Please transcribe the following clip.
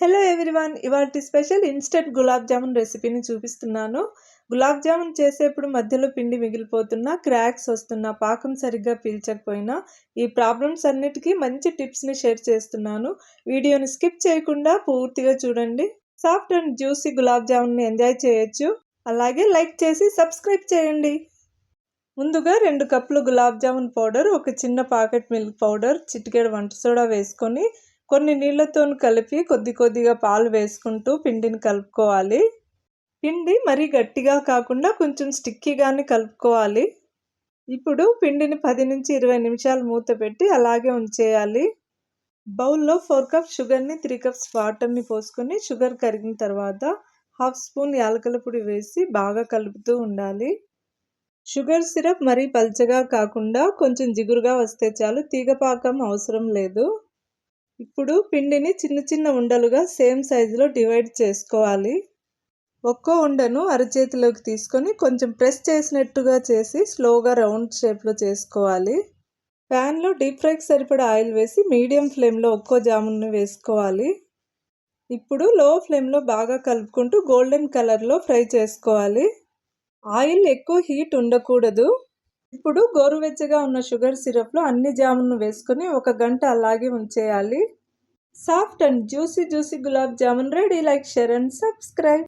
Hello everyone, ఇవాల్టి special instant gulab jamun రెసిపీని చూపిస్తున్నాను. గులాబ్ జామున్ చేసేప్పుడు మధ్యలో పిండి మిగిలిపోతున్నా, క్రాక్స్ వస్తున్నా, పాకం సరిగ్గా పీల్చకపోయినా ఈ ప్రాబ్లమ్స్ అన్నిటికీ మంచి టిప్స్ని షేర్ చేస్తున్నాను. వీడియోని స్కిప్ చేయకుండా పూర్తిగా చూడండి. సాఫ్ట్ అండ్ జ్యూసీ గులాబ్ జామున్ని ఎంజాయ్ చేయొచ్చు. అలాగే లైక్ చేసి సబ్స్క్రైబ్ చేయండి. ముందుగా 2 కప్పులు గులాబ్ జామున్ పౌడర్, ఒక చిన్న పాకెట్ మిల్క్ పౌడర్, చిటికెడు వంట సోడా వేసుకొని కొన్ని నీళ్లతో కలిపి కొద్ది కొద్దిగా పాలు వేసుకుంటూ పిండిని కలుపుకోవాలి. పిండి మరీ గట్టిగా కాకుండా కొంచెం స్టిక్కీగానే కలుపుకోవాలి. ఇప్పుడు పిండిని 10 నుంచి 20 నిమిషాలు మూత పెట్టి అలాగే ఉంచేయాలి. బౌల్లో 4 కప్స్ షుగర్ని 3 కప్స్ వాటర్ని పోసుకొని షుగర్ కరిగిన తర్వాత 1/2 స్పూన్ యాలకుల పొడి వేసి బాగా కలుపుతూ ఉండాలి. షుగర్ సిరప్ మరీ పల్చగా కాకుండా కొంచెం జిగురుగా వస్తే చాలు, తీగపాకం అవసరం లేదు. ఇప్పుడు పిండిని చిన్న చిన్న ఉండలుగా సేమ్ సైజులో డివైడ్ చేసుకోవాలి. ఒక్కో ఉండను అరచేతిలోకి తీసుకొని కొంచెం ప్రెస్ చేసినట్టుగా చేసి స్లోగా రౌండ్ షేప్లో చేసుకోవాలి. ప్యాన్లో డీప్ ఫ్రైకి సరిపడా ఆయిల్ వేసి మీడియం ఫ్లేమ్లో ఒక్కో జామున్ని వేసుకోవాలి. ఇప్పుడు లో ఫ్లేమ్లో బాగా కలుపుకుంటూ గోల్డెన్ కలర్లో ఫ్రై చేసుకోవాలి. ఆయిల్ ఎక్కువ హీట్ ఉండకూడదు. ఇప్పుడు గోరువెచ్చగా ఉన్న షుగర్ సిరప్లో అన్ని జామున్ను వేసుకొని 1 గంట అలాగే ఉంచేయాలి. Soft and juicy gulab jamun ready. Like, share and subscribe.